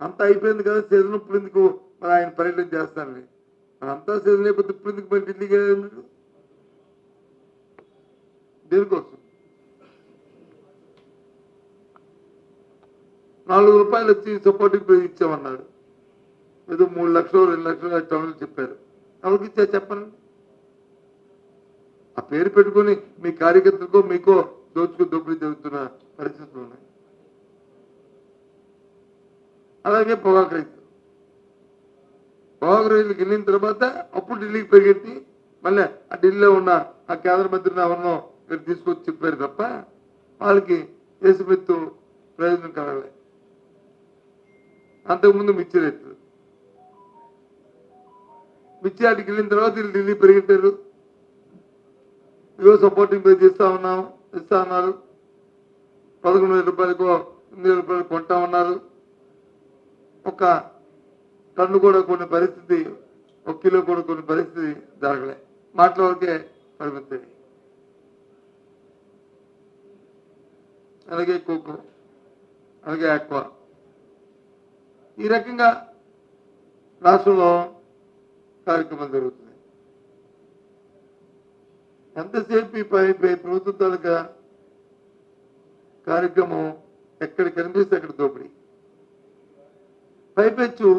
అంతా అయిపోయింది కదా, సీజన్ ఇప్పుడు ఎందుకు మరి ఆయన పర్యటన చేస్తానని. అంతా సీజన్ అయిపోతే ఇప్పుడు ఎందుకు మరి ఢిల్లీకి వెళ్ళారు? దేనికోసం? ₹4 వచ్చి సపోర్టింగ్ పేజ్ ఇచ్చామన్నారు. ఏదో 3 లక్షలు 2 లక్షలు టౌన్లు చెప్పారు. ఎవరికి ఇచ్చా చెప్పండి. ఆ పేరు పెట్టుకుని మీ కార్యకర్తలకో మీకో దోపిడీ జరుగుతున్న పరిస్థితులు ఉన్నాయి. అలాగే పొగాకు రైతులకు వెళ్ళిన తర్వాత అప్పుడు ఢిల్లీకి పరిగెత్తి మళ్ళీ ఆ ఢిల్లీలో ఉన్న ఆ కేంద్ర మంత్రిని ఎవరినో ఇక్కడ తీసుకొచ్చి చెప్పారు తప్ప వాళ్ళకి దేశమెత్తు ప్రయోజనం కలగలే. అంతకుముందు మిర్చి రైతులు మిర్చి ఆటికి వెళ్ళిన తర్వాత వీళ్ళు ఢిల్లీ పరిగెట్టారు. ఇవో సపోర్టింగ్ పే ఇస్తా ఉన్నారు. 11,000 రూపాయలకో 8,000 రూపాయలు కొంటా ఉన్నారు. ఒక టన్ను కూడా కొన్ని పరిస్థితి, 1 కిలో కూడా కొన్ని పరిస్థితి జరగలే. మాటల వరకే పరిమితాయి. అలాగే కోకో, అలాగే ఆక్వా, ఈ రకంగా రాష్ట్రంలో కార్యక్రమాలు జరుగుతున్నాయి. ఎంతసేపు ఈ ప్రభుత్వ తాలూకా కార్యక్రమం ఎక్కడ కనిపిస్తే అక్కడ దోపిడీ. పైపెచ్చు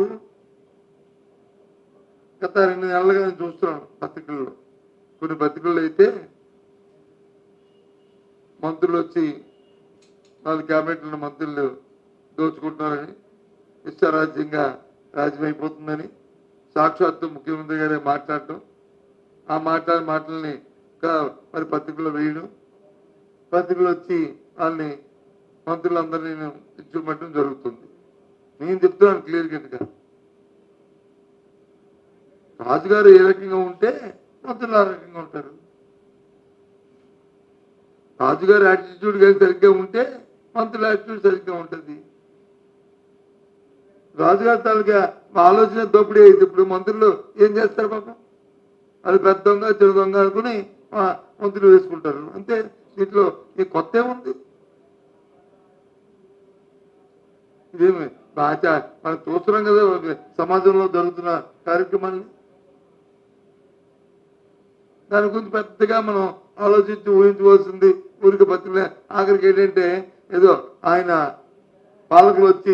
గత 2 నెలలుగా నేను చూస్తున్నాను పత్రికల్లో. కొన్ని పత్రికల్లో అయితే మంత్రులు వచ్చి 4 క్యాబినెట్ల మంత్రులు దోచుకుంటున్నారని, ఇష్టారాజ్యంగా రాజ్యమైపోతుందని సాక్షాత్తు ముఖ్యమంత్రి గారే మాట్లాడటం, ఆ మాటల్ని మరి పత్రికలో వేయడం, పత్రికలు వచ్చి వాళ్ళని మంత్రులందరినీ ఇచ్చుకోవటం జరుగుతుంది. నేను చెప్తున్నాను క్లియర్గా, రాజుగారు ఏ రకంగా ఉంటే మంత్రులు ఆ రకంగా ఉంటారు. రాజుగారి యాటిట్యూడ్ కానీ సరిగ్గా ఉంటే మంత్రుల యాటిట్యూడ్ సరిగ్గా ఉంటుంది. రాజుగారి తాలూకా ఆలోచన దోపిడీ అయితే ఇప్పుడు మంత్రులు ఏం చేస్తారు పాపం? అది పెద్ద దొంగ చెడు దొంగ అనుకుని మంత్రులు వేసుకుంటారు అంతే. దీంట్లో ఈ కొత్త ఏముంది? ఇదేమి మనం చూస్తున్నాం కదా సమాజంలో జరుగుతున్న కార్యక్రమాన్ని. దాని గురించి పెద్దగా మనం ఆలోచించి ఊహించవలసింది ఊరికి పత్రిక. ఆఖరికి ఏంటంటే ఏదో ఆయన పాలకులు వచ్చి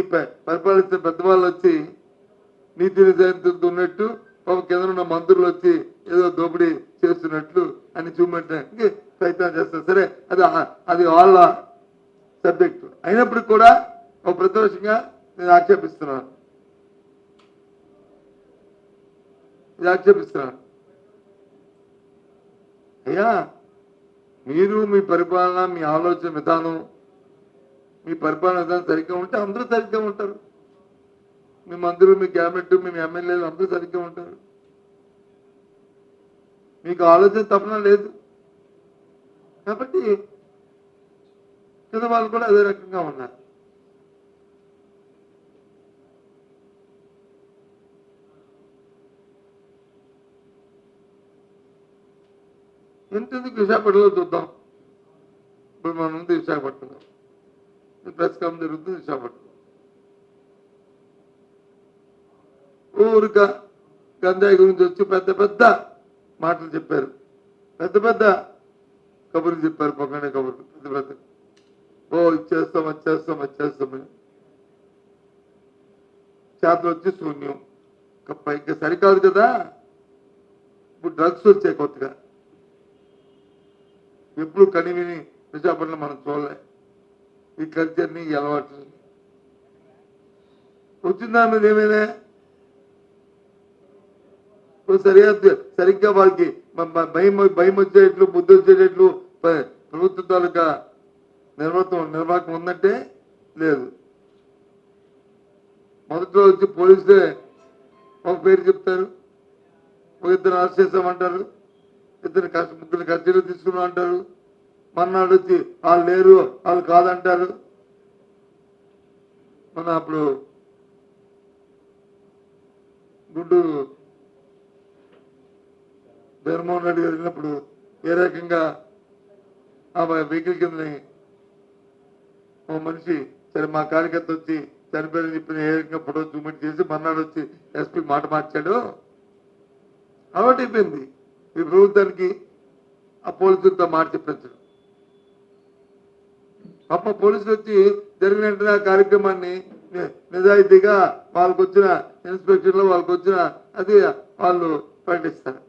పరిపాలిస్తే పెద్దవాళ్ళు వచ్చి నీతి నిజాయితీలతో ఉన్నట్టు, కింద ఉన్న మంత్రులు వచ్చి ఏదో దోపిడీ చేస్తున్నట్లు అని చూపెట్టడానికి ప్రయత్నం చేస్తారు. సరే, అది వాళ్ళ సబ్జెక్టు అయినప్పటికీ కూడా ఒక ప్రతిపక్షంగా నేను ఆక్షేపిస్తున్నాను. అయ్యా, మీరు మీ పరిపాలన, మీ ఆలోచన విధానం, మీ పరిపాలన విధానం సరిగ్గా ఉంటే అందరూ సరిగ్గా ఉంటారు. మీ మంత్రులు, మీ క్యాబినెట్, మీ ఎమ్మెల్యేలు అందరూ సరిగ్గా ఉంటారు. మీకు ఆలోచన తప్పన లేదు కాబట్టి కింద వాళ్ళు కూడా అదే రకంగా ఉన్నారు. ఎంతెందుకు విశాఖపట్నంలో చూద్దాం. ఇప్పుడు మన ఉంది విశాఖపట్నంలో ప్రెస్ కామ్ జరుగుతుంది. విశాఖపట్నం ఊరిక గంజాయి గురించి వచ్చి పెద్ద పెద్ద మాటలు చెప్పారు, పెద్ద పెద్ద కబుర్లు చెప్పారు, పొగనే కబుర్లు పెద్ద పెద్ద. వచ్చేస్తామని చేతలు వచ్చి శూన్యం. ఇంకా సరికాదు కదా, ఇప్పుడు డ్రగ్స్ వచ్చాయి కొత్తగా. ఎప్పుడు కనివిని విశాఖపట్నం మనం చూడలే ఈ కల్చర్ని, ఈ అలవాట్లని. వచ్చిన దాని మీద ఏమైనా సరిగ్గా వాళ్ళకి భయం వచ్చేట్లు, బుద్ధి వచ్చేటట్లు ప్రభుత్వ తాలూకా నిర్వాహకం ఉందంటే లేదు. మొదట్లో వచ్చి పోలీసులే ఒక పేరు చెప్తారు, ఒక 2 అరెస్ట్ చేసామంటారు, 3 కస్టడీలో తీసుకున్నాం అంటారు. మన్నాడు వచ్చి వాళ్ళు లేరు, వాళ్ళు కాదంటారు. మన అప్పుడు గుంటూరు జగన్మోహన్ రెడ్డి గారు వెళ్ళినప్పుడు ఏ రకంగా ఆ వెహికల్ కిందని ఓ మనిషి, సరే మా కార్యకర్త వచ్చి చనిపోయిన చెప్పిన ఏ రకంగా ఫోటో జూమిట్ చేసి మర్నాడు వచ్చి ఎస్పీ మాట మార్చాడు. అలవాటు అయిపోయింది ఈ ప్రభుత్వానికి ఆ పోలీసులతో మాట చెప్పించడం. అప్ప పోలీసులు వచ్చి జరిగిన వెంటనే ఆ కార్యక్రమాన్ని నిజాయితీగా వాళ్ళకు వచ్చిన ఇన్స్పెక్టర్లు వాళ్ళకు వచ్చిన అది వాళ్ళు ప్రకటిస్తారు.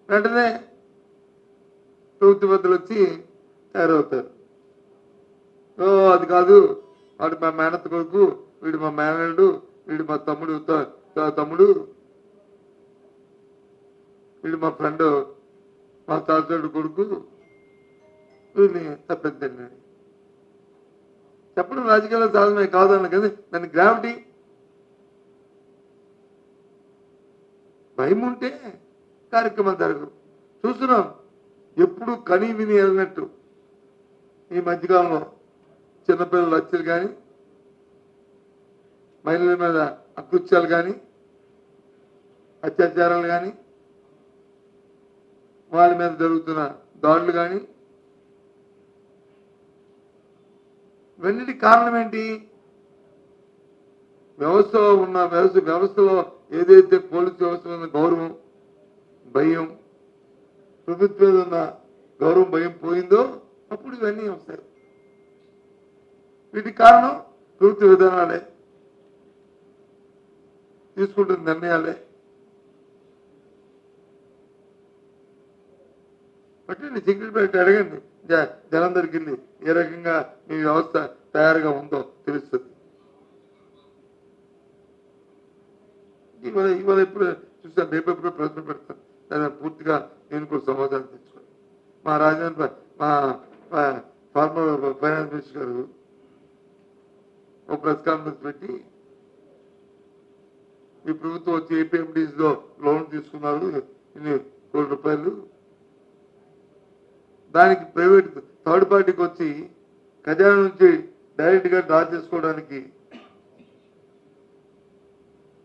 వెంటనే ప్రభుత్వ పెద్దలు వచ్చి తయారవుతారు. అది కాదు, వాడు మా మేనత్త కొడుకు, వీడు మా మేనల్లుడు, వీడు మా తమ్ముడు, వీడు మా ఫ్రెండ్, మా తాతడు కొడుకు, వీడిని తప్పించండి చెప్పడం రాజకీయాల్లో సాధనమే కాదన్న కదా. దాని గ్రావిటీ భయం ఉంటే కార్యక్రమాలు జరగవు. చూస్తున్నాం ఎప్పుడు కని విని వెళ్ళినట్టు ఈ మధ్యకాలంలో చిన్నపిల్లల హత్యలు కానీ, మహిళల మీద అకృత్యాలు కానీ, అత్యాచారాలు కానీ, వాళ్ళ మీద జరుగుతున్న దాడులు కానీ, ఇవన్నిటి కారణం ఏంటి? వ్యవస్థలో ఉన్న వ్యవస్థలో ఏదైతే పోలీసు వ్యవస్థ ఉన్న గౌరవం, భయం, ప్రభుత్వం మీద ఉన్న గౌరవం, భయం పోయిందో అప్పుడు ఇవన్నీ వస్తాయి. వీటికి కారణం ప్రభుత్వ విధానాలే, తీసుకుంటున్న నిర్ణయాలే. బట్టి సెక్రటరీ అడగండి జలంధర్కి వెళ్ళి ఏ రకంగా మీ వ్యవస్థ తయారుగా ఉందో తెలుస్తుంది. ఇవాళ ఎప్పుడు చూస్తాను, రేపు ఎప్పుడు ప్రశ్న పెడతాను, దాన్ని పూర్తిగా నేను కూడా సమాధానం తెచ్చుకోండి. మా రాజధాని మా ఫార్మర్ ఫైనాన్స్ మినిస్టర్ గారు ఒక ప్రెస్ కాన్ఫరెన్స్ పెట్టి ఈ ప్రభుత్వం వచ్చి ఏపీఎండీస్ లో లోన్ తీసుకున్నారు ఇన్ని కోట్ల రూపాయలు, దానికి ప్రైవేట్ థర్డ్ పార్టీకి వచ్చి ఖజానా నుంచి డైరెక్ట్ గా డ్రా చేసుకోవడానికి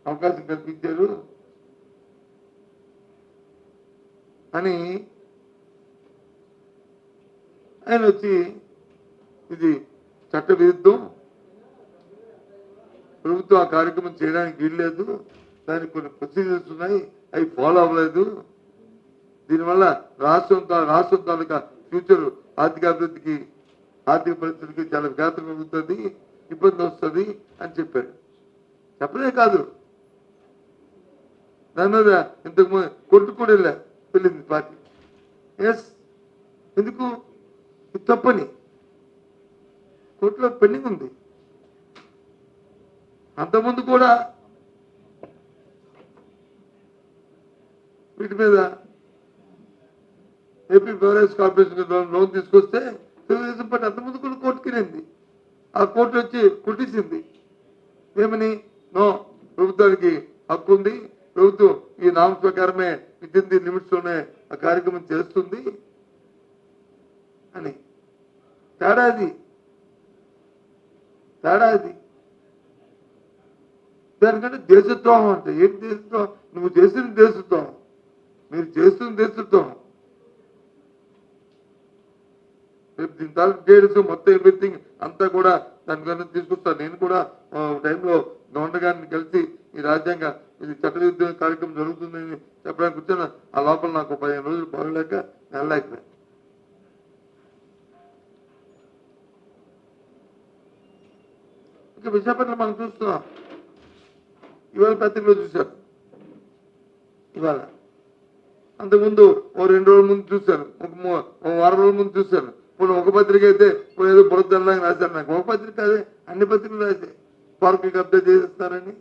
అవకాశం కల్పించారు అని ఆయన వచ్చి ఇది చట్ట విరుద్ధం, ప్రభుత్వం ఆ కార్యక్రమం చేయడానికి వీల్లేదు, దానికి కొన్ని ప్రొసీజర్స్ ఉన్నాయి, అవి ఫాలో అవ్వలేదు, దీనివల్ల రాష్ట్రం తాలూకా ఫ్యూచర్ ఆర్థిక అభివృద్ధికి, ఆర్థిక పరిస్థితికి చాలా విఘాతం కలుగుతుంది, ఇబ్బంది వస్తుంది అని చెప్పాడు. చెప్పలే కాదు, దాని మీద ఇంతకు కొట్టు కూడా వెళ్ళింది పార్టీ. ఎస్, ఎందుకు? ఇది తప్పని కోర్టులో పెండింగ్ ఉంది. అంతకుముందు కూడా వీటి మీద ఏపీ బెవరేజ్ కార్పొరేషన్ లోన్ తీసుకొస్తే తెలుగుదేశం పార్టీ అంతకుముందు కూడా కోర్టుకి వెళ్ళింది. ఆ కోర్టు వచ్చి కుట్టించింది ఏమని, నో, ప్రభుత్వానికి హక్కు ఉంది, ప్రభుత్వం ఈ నామ్స్ ప్రకారమే విత్ ఇన్ ది లిమిట్స్ లోనే ఆ కార్యక్రమం చేస్తుంది అని. తేడా దానికంటే దేశద్రోహం అంటే ఏంటి? దేశద్రోహం నువ్వు చేసిన దేశద్రోహం, మీరు చేస్తున్న దేశద్రోహం. రేపు దీని తాలూకు డీటెయిల్స్ మొత్తం ఎవ్రీథింగ్ అంతా కూడా దానికన్నా తీసుకొస్తాను. నేను కూడా టైంలో గవర్నర్ గారిని కలిసి ఈ రాజ్యాంగ ఇది చట్టవిరుద్ధ కార్యక్రమం జరుగుతుందని చెప్పడానికి వచ్చాను. ఆ లోపల నాకు 15 రోజులు బాగలేక వెళ్ళలేకపోయాను. ఇంకా విశాఖపట్నం మనం చూస్తున్నాం, ఇవాళ పత్రికలో చూశాను, ఇవాళ అంతకుముందు 2 రోజుల ముందు చూశాను, ఒక వారం రోజుల ముందు చూశాను. ఇప్పుడు ఒక పత్రిక అయితే ఏదో బురదల్లాగా రాశారు. నాకు ఒక పత్రిక అదే, అన్ని పత్రికలు రాసే పార్కులు కబ్జా చేసేస్తారని.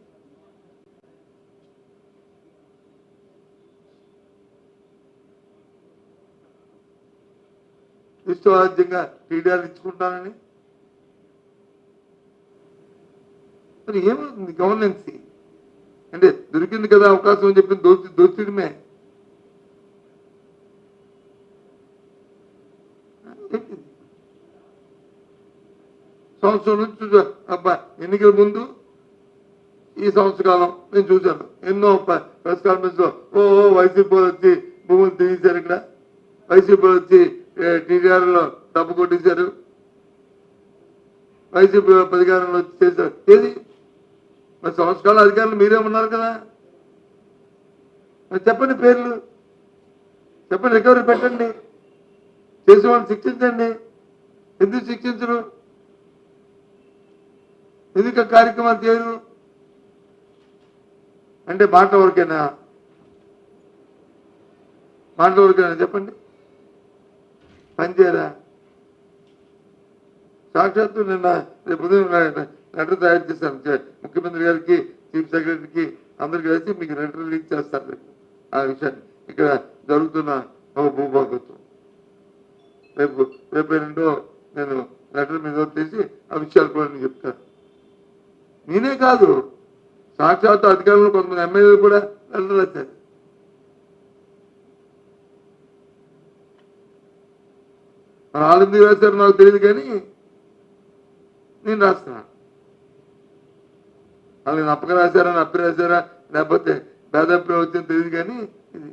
ఇష్టవాద్యంగా టీడీఆర్ ఇచ్చుకుంటానని. మరి ఏమవుతుంది గవర్నెన్స్ అంటే? దొరికింది కదా అవకాశం అని చెప్పి దోచడమే. సంవత్సరం నుంచి చూసాను అబ్బా, ఎన్నికల ముందు ఈ సంవత్సరకాలం నేను చూశాను ఎన్నో ప్రెస్ కాన్ఫరెన్స్ లో వైసీపీ వచ్చి భూములు తీసేశారు, ఇక్కడ వైసీపీ వచ్చి టీడీఆర్ లో డబ్బు కొట్టేశారు, వైసీపీ అధికారంలో వచ్చి చేశారు. ఏది మరి సంవత్సరాల అధికారులు మీరే ఉన్నారు కదా, మరి చెప్పండి పేర్లు, చెప్పండి, రికవరీ పెట్టండి, చేసే వాళ్ళని శిక్షించండి. ఎందుకు శిక్షించరు? ఎందుకు కార్యక్రమాలు చేయరు? అంటే మాట వరకేనా? మాట వరకేనా చెప్పండి? పని చేయరా? సాక్షాత్తు నిన్న రేపు ఉదయం లెటర్ తయారు చేశాను ముఖ్యమంత్రి గారికి, చీఫ్ సెక్రటరీకి, అందరికి కలిసి మీకు లెటర్ రిలీజ్ చేస్తారు రేపు ఆ విషయాన్ని. ఇక్కడ జరుగుతున్న భూభాగత్వం రేపు రెండో నేను లెటర్ మీద తీసి ఆ విషయాలు కూడా నేను చెప్తాను. నేనే కాదు, సాక్షాత్తు అధికారులు కొంతమంది ఎమ్మెల్యేలు కూడా లెటర్ రాశారు. మరి వాళ్ళు ఎందుకు రాశారు నాకు తెలియదు, కానీ నేను రాస్తున్నా. వాళ్ళు నప్పక రాశారా, నప్పి రాశారా, లేకపోతే పేద ప్రభుత్వం తెలియదు, కానీ ఇది